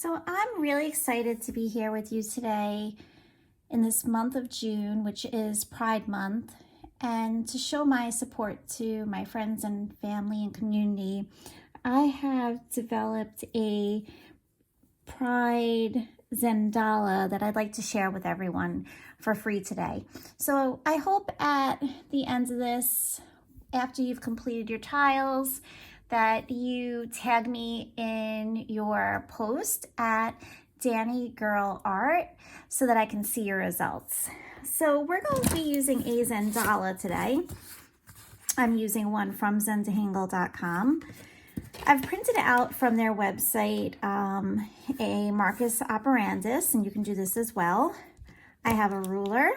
So I'm really excited to be here with you today in this month of June, which is Pride Month, and to show my support to my friends and family and community. I have developed a Pride Zentangle that I'd like to share with everyone for free today. So I hope at the end of this, after you've completed your tiles, that you tag me in your post at Danigirlart so that I can see your results. So we're going to be using a Zentangle today. I'm using one from Zentangle.com. I've printed out from their website a Marcus operandus, and you can do this as well. I have a ruler,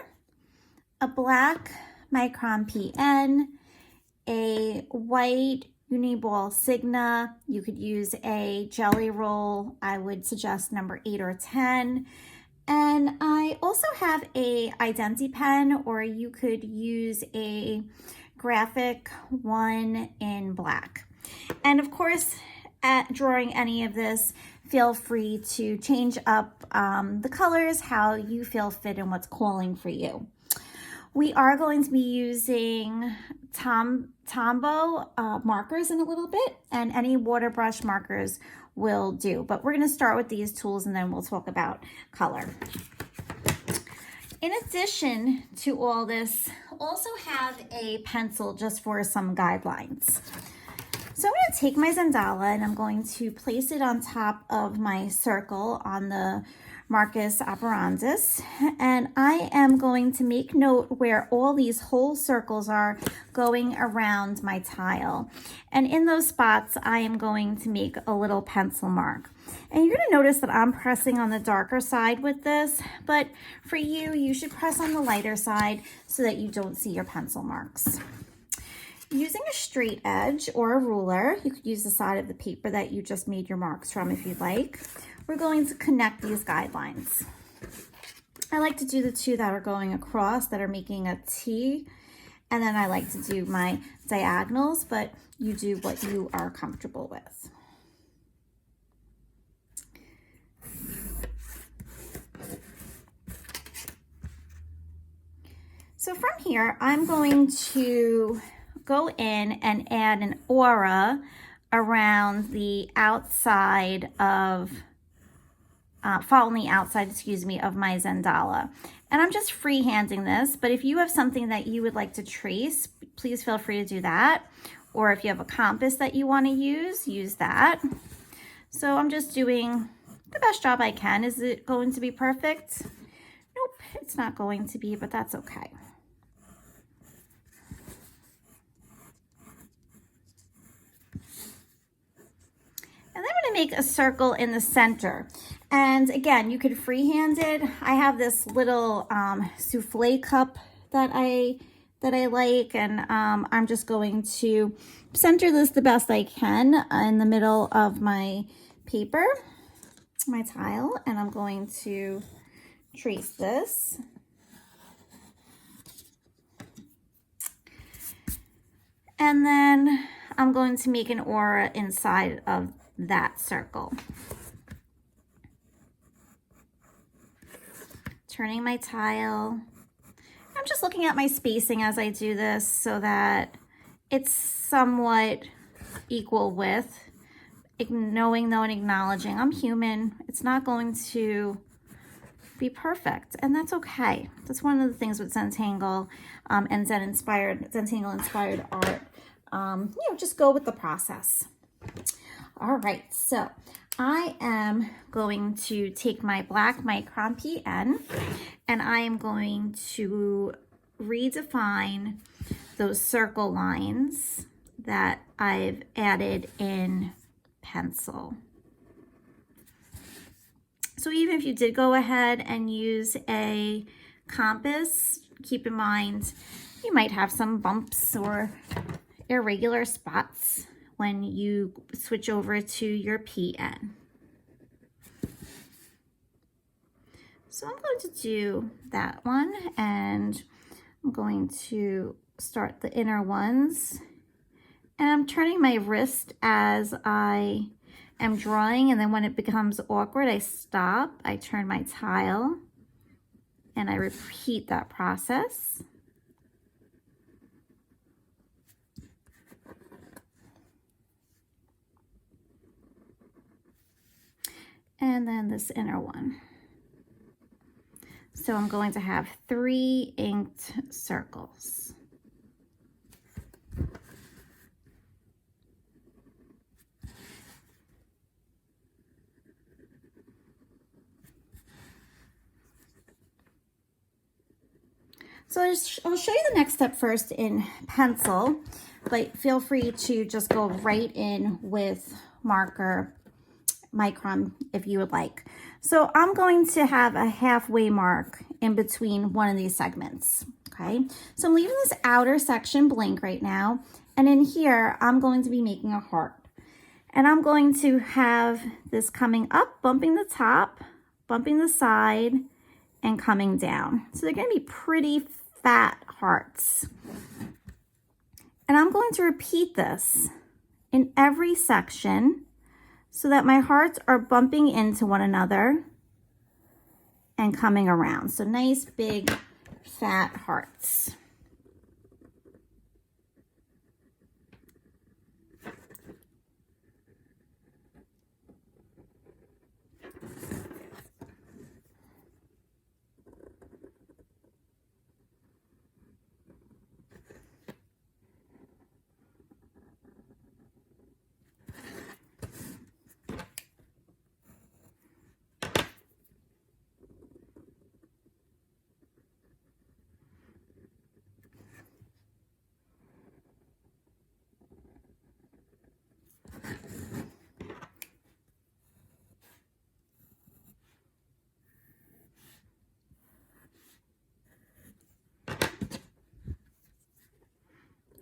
a black micron PN, a white Uniball Signa. You could use a jelly roll. I would suggest number 8 or 10. And I also have a Identi pen, or you could use a graphic one in black. And of course, at drawing any of this, feel free to change up the colors how you feel fit and what's calling for you. We are going to be using Tombow markers in a little bit, and any water brush markers will do. But we're going to start with these tools and then we'll talk about color. In addition to all this, also have a pencil just for some guidelines. So I'm going to take my Zentangle and I'm going to place it on top of my circle on the Marcus operandus, and I am going to make note where all these whole circles are going around my tile. And in those spots, I am going to make a little pencil mark. And you're going to notice that I'm pressing on the darker side with this, but for you, you should press on the lighter side so that you don't see your pencil marks. Using a straight edge or a ruler, you could use the side of the paper that you just made your marks from if you'd like. We're going to connect these guidelines. I like to do the two that are going across, that are making a T, and then I like to do my diagonals, but you do what you are comfortable with. So from here, I'm going to go in and add an aura around the outside of, following the outside, of my Zentangle. And I'm just freehanding this, but if you have something that you would like to trace, please feel free to do that. Or if you have a compass that you want to use that. So I'm just doing the best job I can. Is it going to be perfect? Nope, it's not going to be, but that's okay. And then I'm going to make a circle in the center. And again, you could freehand it. I have this little souffle cup that I like, and I'm just going to center this the best I can in the middle of my paper, my tile, and I'm going to trace this. And then I'm going to make an aura inside of that circle. Turning my tile. I'm just looking at my spacing as I do this so that it's somewhat equal width. Knowing though and acknowledging I'm human, it's not going to be perfect, and that's okay. That's one of the things with Zentangle and Zentangle inspired art. Just go with the process. All right, so I am going to take my black micron PN and I am going to redefine those circle lines that I've added in pencil. So even if you did go ahead and use a compass, keep in mind you might have some bumps or irregular spots when you switch over to your PN. So I'm going to do that one, and I'm going to start the inner ones. And I'm turning my wrist as I am drawing, and then when it becomes awkward, I stop, I turn my tile, and I repeat that process. And then this inner one. So I'm going to have 3 inked circles. So I'll show you the next step first in pencil, but feel free to just go right in with marker micron if you would like. So I'm going to have a halfway mark in between one of these segments, okay? So I'm leaving this outer section blank right now, and in here I'm going to be making a heart. And I'm going to have this coming up, bumping the top, bumping the side, and coming down. So they're going to be pretty fat hearts. And I'm going to repeat this in every section so that my hearts are bumping into one another and coming around. So nice big fat hearts.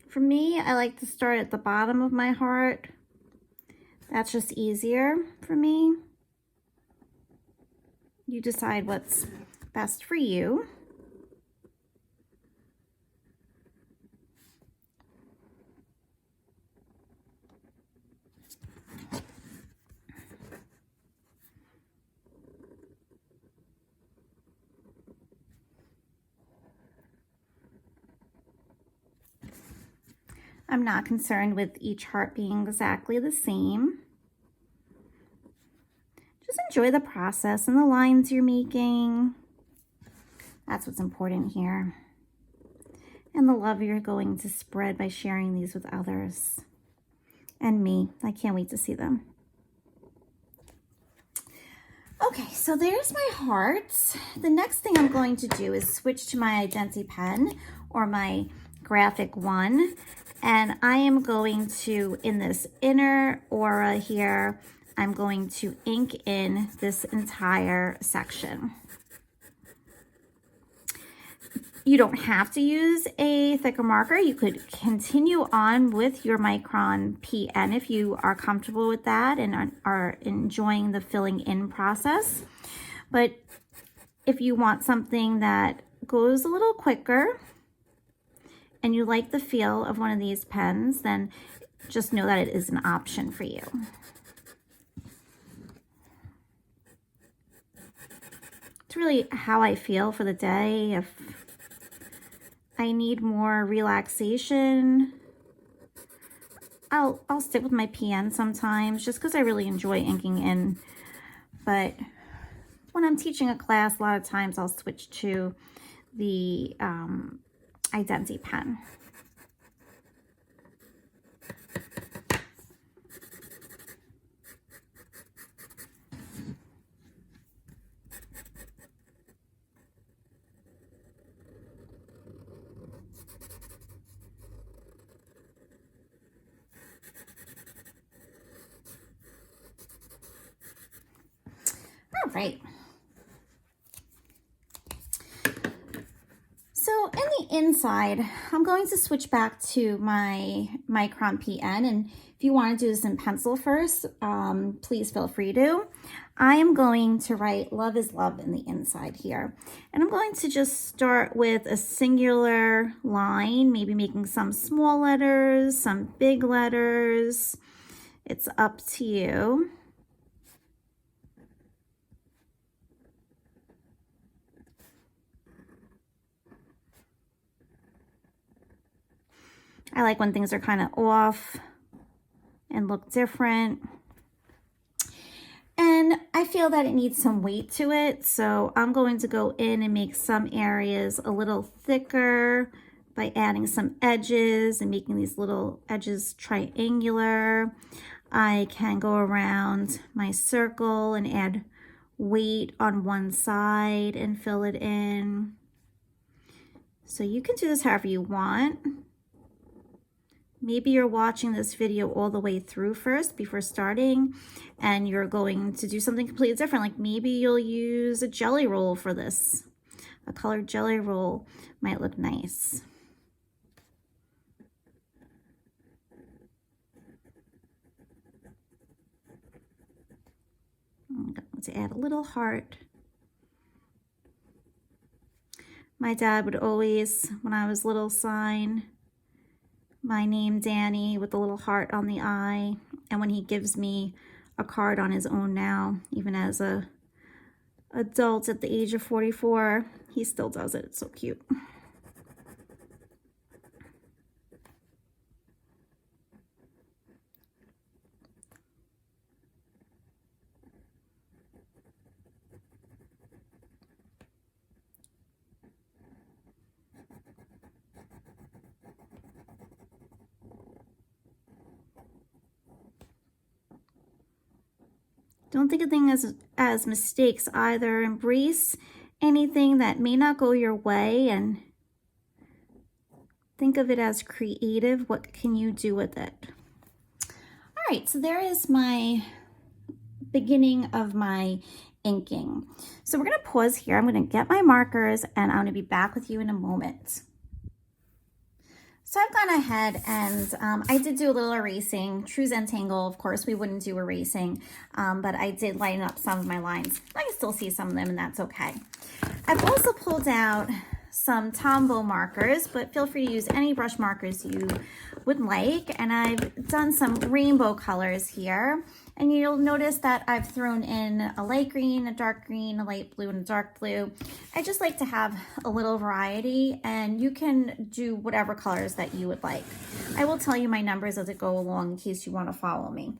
For me, I like to start at the bottom of my heart. That's just easier for me. You decide what's best for you. I'm not concerned with each heart being exactly the same. Just enjoy the process and the lines you're making. That's what's important here. And the love you're going to spread by sharing these with others. And me. I can't wait to see them. Okay, so there's my hearts. The next thing I'm going to do is switch to my Identity pen or my graphic one. And I am going to, in this inner aura here, I'm going to ink in this entire section. You don't have to use a thicker marker. You could continue on with your Micron PN if you are comfortable with that and are enjoying the filling in process. But if you want something that goes a little quicker, and you like the feel of one of these pens, then just know that it is an option for you. It's really how I feel for the day. If I need more relaxation, I'll stick with my PN sometimes just because I really enjoy inking in. But when I'm teaching a class, a lot of times I'll switch to the Identity pen. All right. So in the inside, I'm going to switch back to my Micron PN, and if you want to do this in pencil first, please feel free to. I am going to write Love is Love in the inside here, and I'm going to just start with a singular line, maybe making some small letters, some big letters. It's up to you. I like when things are kind of off and look different. And I feel that it needs some weight to it, so I'm going to go in and make some areas a little thicker by adding some edges and making these little edges triangular. I can go around my circle and add weight on one side and fill it in. So you can do this however you want. Maybe you're watching this video all the way through first before starting, and you're going to do something completely different. Like maybe you'll use a jelly roll for this. A colored jelly roll might look nice. I'm going to add a little heart. My dad would always, when I was little, sign my name Danny with a little heart on the eye. And when he gives me a card on his own now, even as a adult at the age of 44, he still does it. It's so cute. Don't think of things as mistakes either. Embrace anything that may not go your way and think of it as creative. What can you do with it? All right, so there is my beginning of my inking. So we're going to pause here. I'm going to get my markers and I'm going to be back with you in a moment. So I've gone ahead and I did do a little erasing. True Zentangle, of course, we wouldn't do erasing, but I did lighten up some of my lines. I can still see some of them, and that's okay. I've also pulled out some Tombow markers, but feel free to use any brush markers you would like. And I've done some rainbow colors here. And you'll notice that I've thrown in a light green, a dark green, a light blue, and a dark blue. I just like to have a little variety, and you can do whatever colors that you would like. I will tell you my numbers as I go along in case you want to follow me.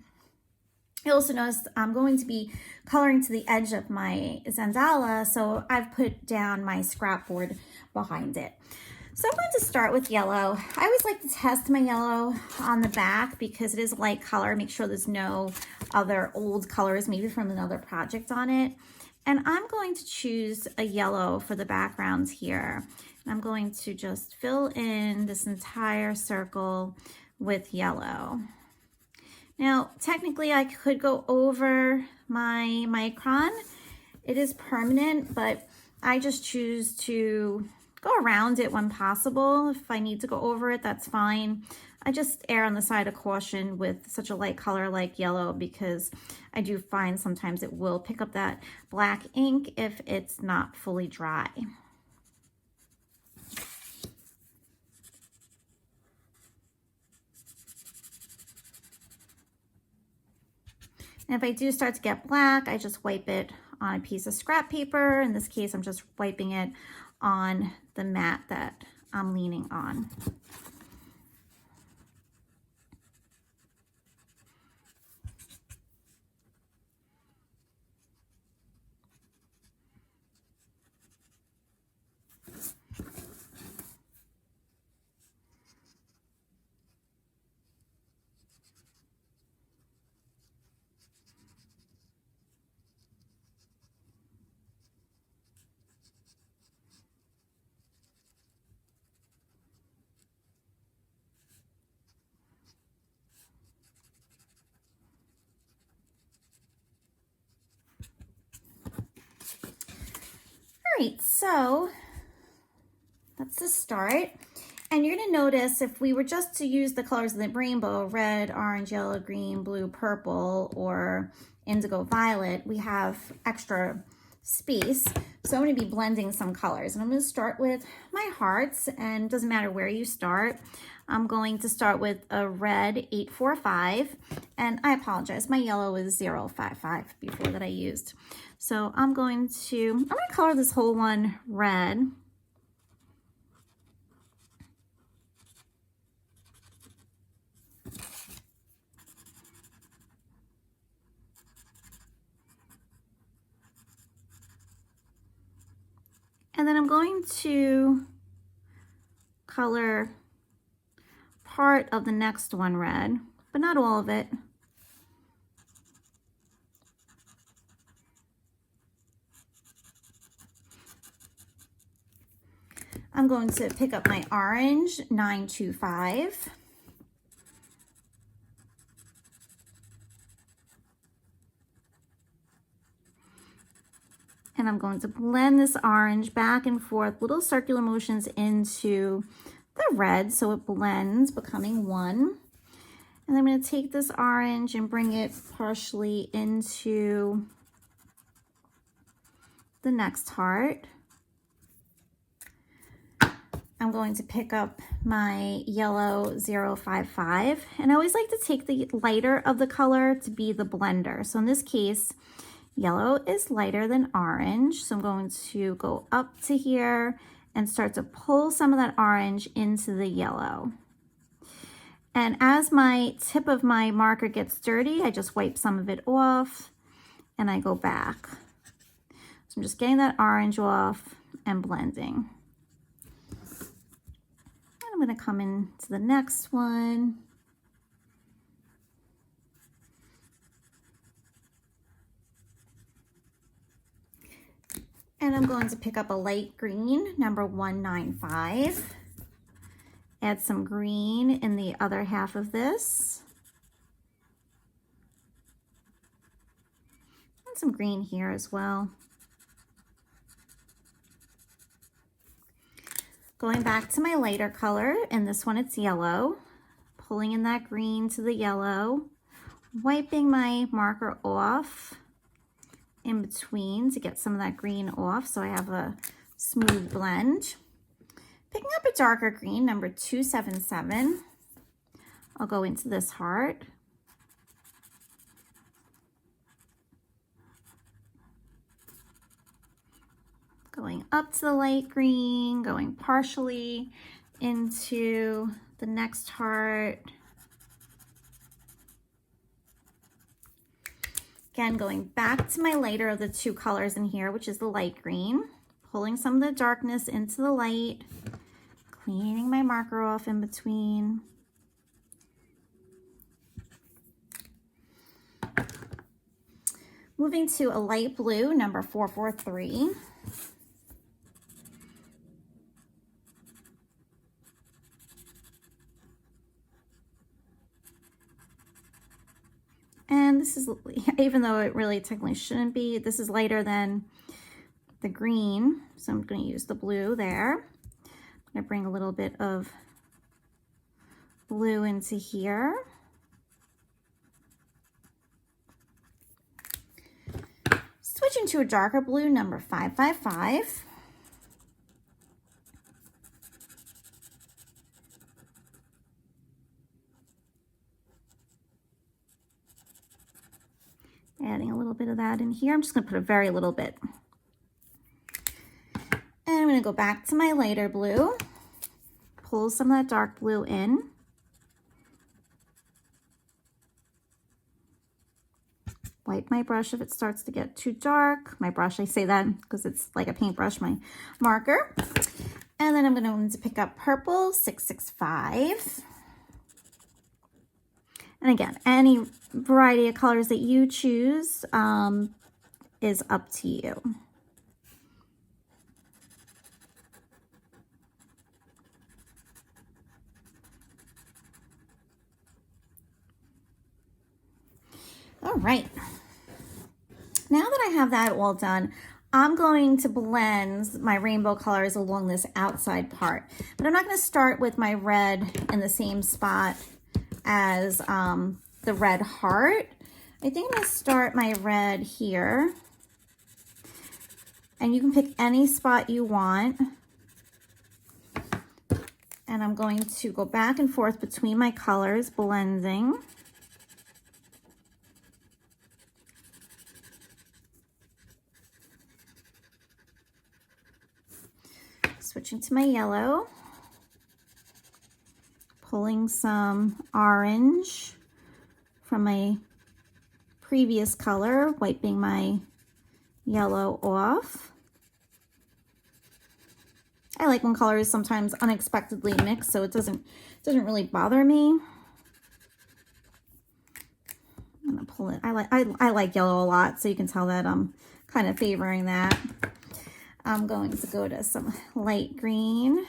You also notice I'm going to be coloring to the edge of my Zentangle, so I've put down my scrap board behind it. So I'm going to start with yellow. I always like to test my yellow on the back because it is a light color. Make sure there's no other old colors, maybe from another project on it. And I'm going to choose a yellow for the backgrounds here. And I'm going to just fill in this entire circle with yellow. Now, technically I could go over my micron. It is permanent, but I just choose to go around it when possible. If I need to go over it, that's fine. I just err on the side of caution with such a light color like yellow because I do find sometimes it will pick up that black ink if it's not fully dry. And if I do start to get black, I just wipe it on a piece of scrap paper. In this case, I'm just wiping it on the mat that I'm leaning on. All right, so that's the start. And you're gonna notice if we were just to use the colors of the rainbow, red, orange, yellow, green, blue, purple, or indigo violet, we have extra space. So I'm gonna be blending some colors. And I'm gonna start with my hearts, and it doesn't matter where you start. I'm going to start with a red 845, and I apologize, my yellow is 055 before that I used. So I'm gonna color this whole one red. And then I'm going to color part of the next one red, but not all of it. I'm going to pick up my orange 925. And I'm going to blend this orange back and forth, little circular motions into the red so it blends, becoming one. And I'm going to take this orange and bring it partially into the next heart. I'm going to pick up my yellow 055, and I always like to take the lighter of the color to be the blender. So in this case, yellow is lighter than orange. So I'm going to go up to here and start to pull some of that orange into the yellow. And as my tip of my marker gets dirty, I just wipe some of it off and I go back. So I'm just getting that orange off and blending. I'm going to come into the next one. And I'm going to pick up a light green, number 195. Add some green in the other half of this. And some green here as well. Going back to my lighter color, and this one it's yellow. Pulling in that green to the yellow. Wiping my marker off in between to get some of that green off so I have a smooth blend. Picking up a darker green, number 277. I'll go into this heart. Going up to the light green, going partially into the next heart. Again, going back to my lighter of the two colors in here, which is the light green. Pulling some of the darkness into the light. Cleaning my marker off in between. Moving to a light blue, number 443. And this is, even though it really technically shouldn't be, this is lighter than the green. So I'm going to use the blue there. I'm going to bring a little bit of blue into here. Switching to a darker blue, number 555. Adding a little bit of that in here. I'm just going to put a very little bit. And I'm going to go back to my lighter blue. Pull some of that dark blue in. Wipe my brush if it starts to get too dark. My brush, I say that because it's like a paintbrush, my marker. And then I'm going to pick up purple 665. And again, any variety of colors that you choose is up to you. All right. Now that I have that all done, I'm going to blend my rainbow colors along this outside part. But I'm not going to start with my red in the same spot as the red heart. I think I'm going to start my red here. And you can pick any spot you want. And I'm going to go back and forth between my colors, blending. Switching to my yellow, pulling some orange from my previous color, wiping my yellow off. I like when colors sometimes unexpectedly mix, so it doesn't really bother me. I'm gonna pull it. I like yellow a lot, so you can tell that I'm kind of favoring that. I'm going to go to some light green.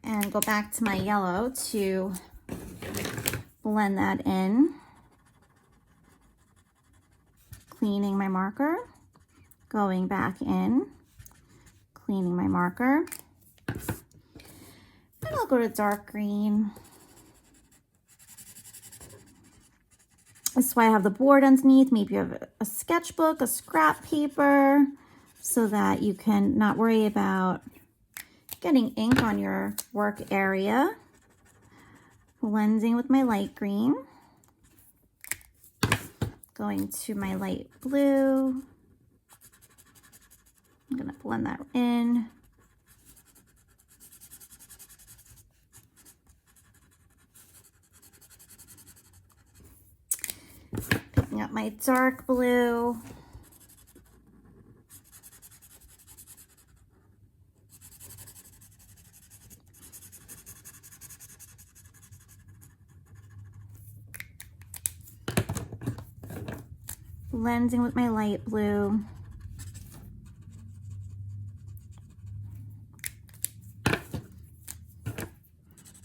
And go back to my yellow to blend that in. Cleaning my marker, going back in, cleaning my marker. And I'll go to dark green. This is why I have the board underneath. Maybe you have a sketchbook, a scrap paper, so that you can not worry about getting ink on your work area. Blending with my light green. Going to my light blue. I'm gonna blend that in. Picking up my dark blue. Blending with my light blue.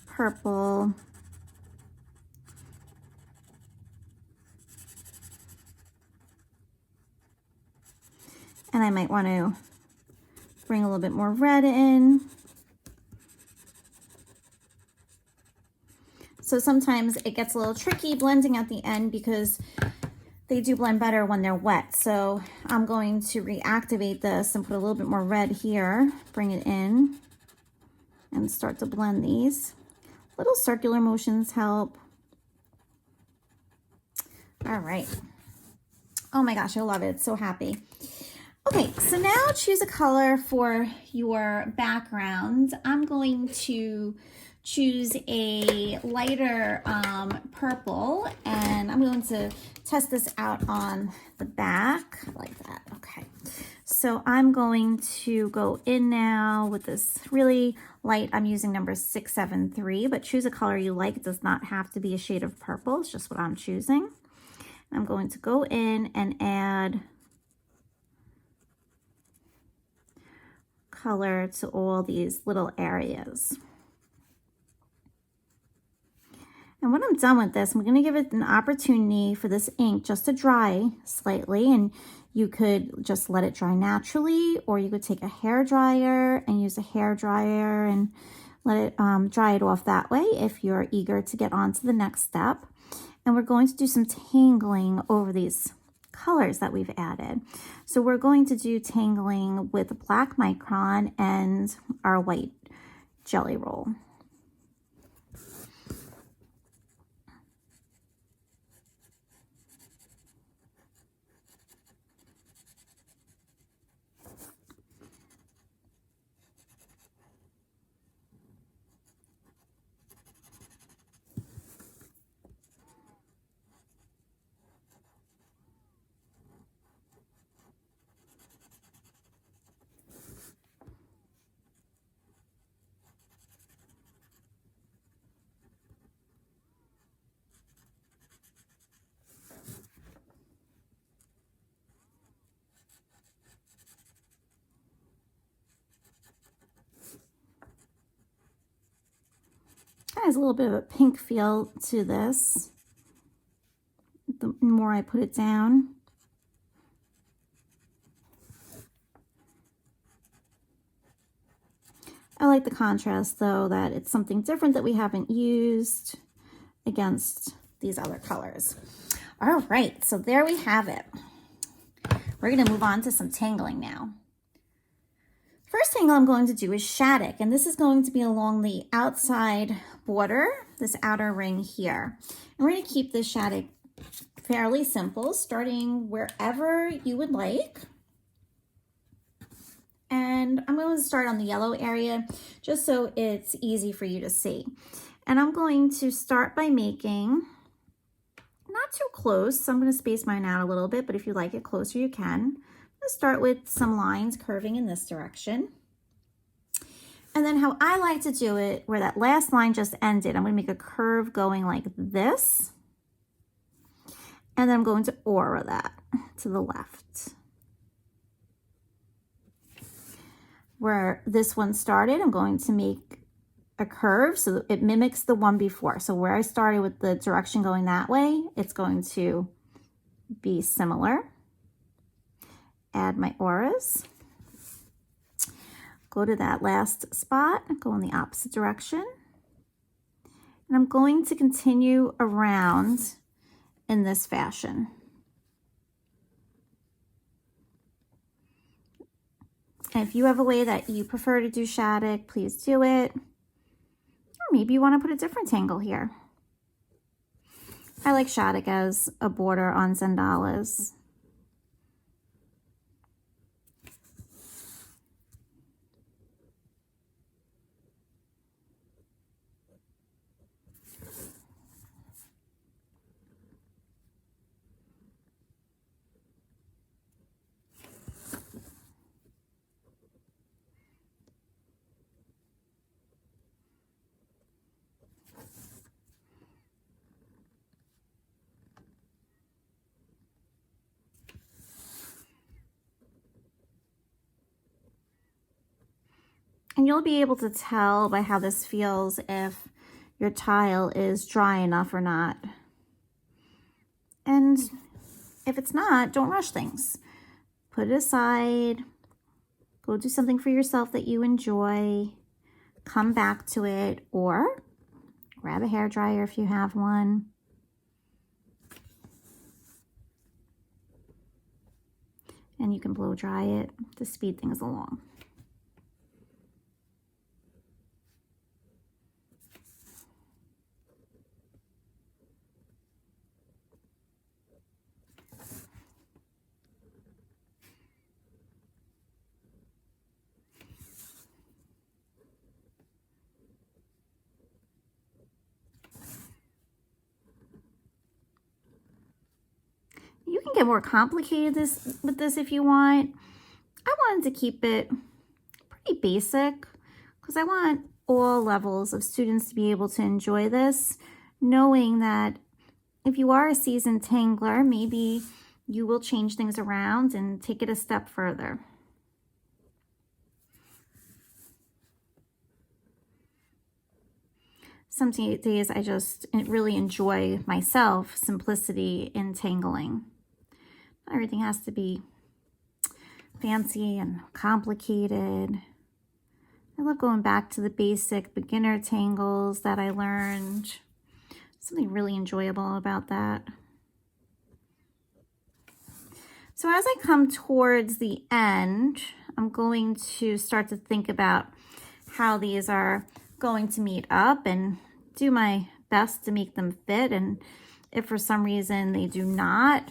Purple. And I might want to bring a little bit more red in. So sometimes it gets a little tricky blending at the end because they do blend better when they're wet. So I'm going to reactivate this and put a little bit more red here, bring it in, and start to blend these. Little circular motions help. All right. Oh my gosh, I love it. It's so happy. Okay, so now choose a color for your background. I'm going to choose a lighter purple, and I'm going to test this out on the back like that. Okay, so I'm going to go in now with this really light. I'm using number 673, but choose a color you like. It does not have to be a shade of purple. It's just what I'm choosing. I'm going to go in and add color to all these little areas. And when I'm done with this, I'm going to give it an opportunity for this ink just to dry slightly, and you could just let it dry naturally, or you could take a hair dryer and use a hair dryer and let it dry it off that way if you're eager to get on to the next step. And we're going to do some tangling over these colors that we've added. So we're going to do tangling with black micron and our white jelly roll. Has a little bit of a pink feel to this. The more I put it down. I like the contrast though, that it's something different that we haven't used against these other colors. All right, so there we have it. We're gonna move on to some tangling now. First tangle I'm going to do is Shattuck, and this is going to be along the outside border, this outer ring here. And we're going to keep this Shattuck fairly simple, starting wherever you would like. And I'm going to start on the yellow area just so it's easy for you to see. And I'm going to start by making, not too close, so I'm going to space mine out a little bit, but if you like it closer, you can. I'm going to start with some lines curving in this direction. And then how I like to do it, where that last line just ended, I'm going to make a curve going like this. And then I'm going to aura that to the left. Where this one started, I'm going to make a curve so that it mimics the one before. So where I started with the direction going that way, it's going to be similar. Add my auras. Go to that last spot, go in the opposite direction. And I'm going to continue around in this fashion. And if you have a way that you prefer to do Shattuck, please do it. Or maybe you want to put a different tangle here. I like Shattuck as a border on Zentangle. And you'll be able to tell by how this feels if your tile is dry enough or not. And if it's not, don't rush things. Put it aside, go do something for yourself that you enjoy, come back to it, or grab a hairdryer if you have one. And you can blow dry it to speed things along. You can get more complicated with this if you want. I wanted to keep it pretty basic because I want all levels of students to be able to enjoy this, knowing that if you are a seasoned tangler, maybe you will change things around and take it a step further. Some days I just really enjoy myself, simplicity in tangling. Not everything has to be fancy and complicated. I love going back to the basic beginner tangles that I learned. Something really enjoyable about that. So as I come towards the end, I'm going to start to think about how these are going to meet up and do my best to make them fit. And if for some reason they do not,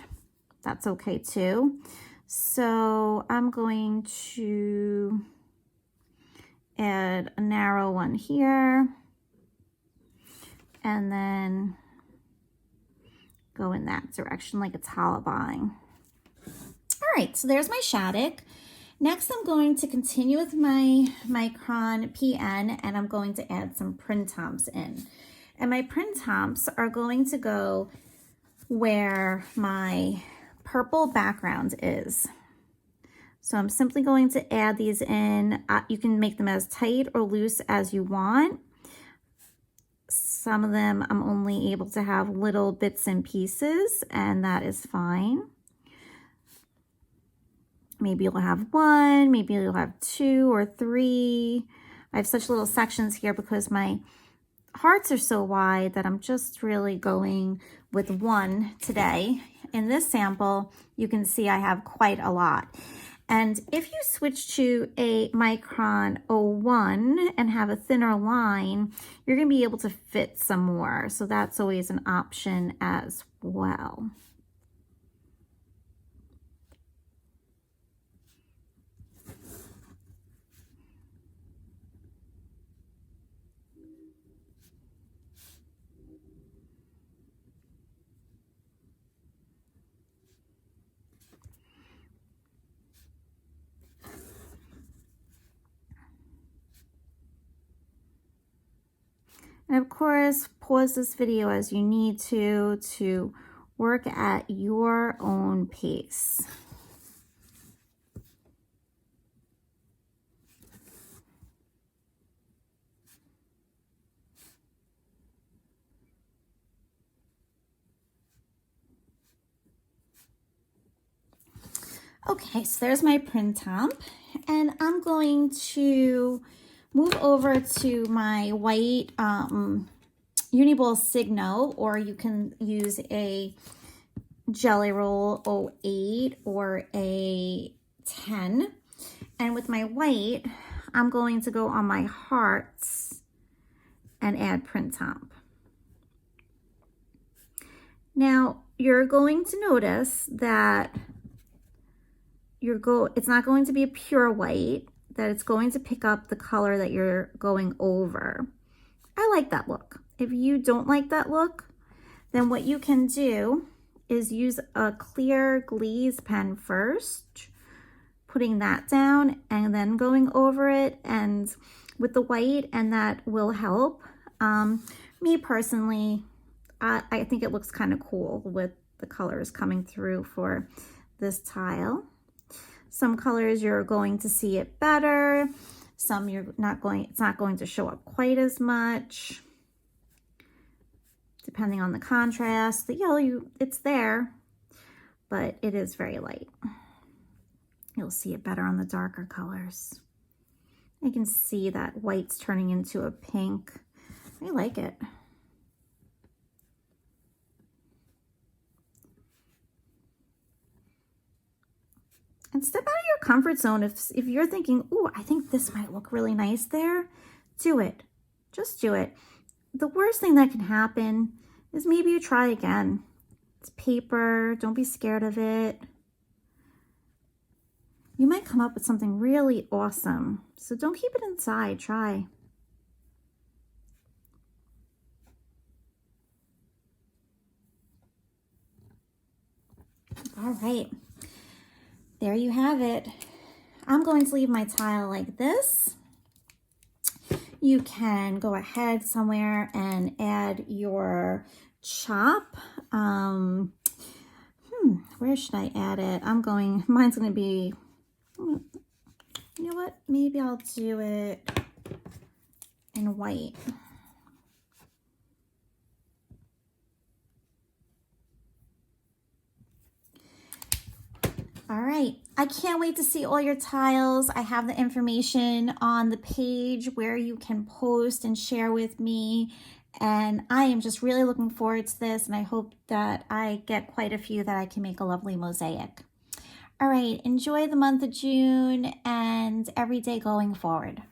that's okay too. So I'm going to add a narrow one here and then go in that direction like it's hollowing. All right, so there's my Shattuck. Next, I'm going to continue with my Micron PN and I'm going to add some printemps in. And my printemps are going to go where my purple background is. So I'm simply going to add these in. You can make them as tight or loose as you want. Some of them I'm only able to have little bits and pieces, and that is fine. Maybe you'll have one, maybe you'll have two or three. I have such little sections here because my hearts are so wide that I'm just really going with one today. In this sample, you can see I have quite a lot. And if you switch to a Micron 01 and have a thinner line, you're going to be able to fit some more. So that's always an option as well. And of course, pause this video as you need to work at your own pace. Okay, so there's my print top, and I'm going to move over to my white Uniball Signo, or you can use a Jelly Roll 08 or a 10. And with my white, I'm going to go on my hearts and add print top. Now, you're going to notice that it's not going to be a pure white, that it's going to pick up the color that you're going over. I like that look. If you don't like that look, then what you can do is use a clear glaze pen first, putting that down and then going over it and with the white, and that will help. Me personally, I think it looks kind of cool with the colors coming through for this tile. Some colors you're going to see it better. Some it's not going to show up quite as much, depending on the contrast. The yellow, it's there, but it is very light. You'll see it better on the darker colors. You can see that white's turning into a pink. I like it. And step out of your comfort zone. If you're thinking, oh, I think this might look really nice there, do it. Just do it. The worst thing that can happen is maybe you try again. It's paper. Don't be scared of it. You might come up with something really awesome. So don't keep it inside. Try. All right. There you have it. I'm going to leave my tile like this. You can go ahead somewhere and add your chop. Where should I add it? Mine's going to be, you know what? Maybe I'll do it in white. All right, I can't wait to see all your tiles. I have the information on the page where you can post and share with me. And I am just really looking forward to this, and I hope that I get quite a few that I can make a lovely mosaic. All right, enjoy the month of June and every day going forward.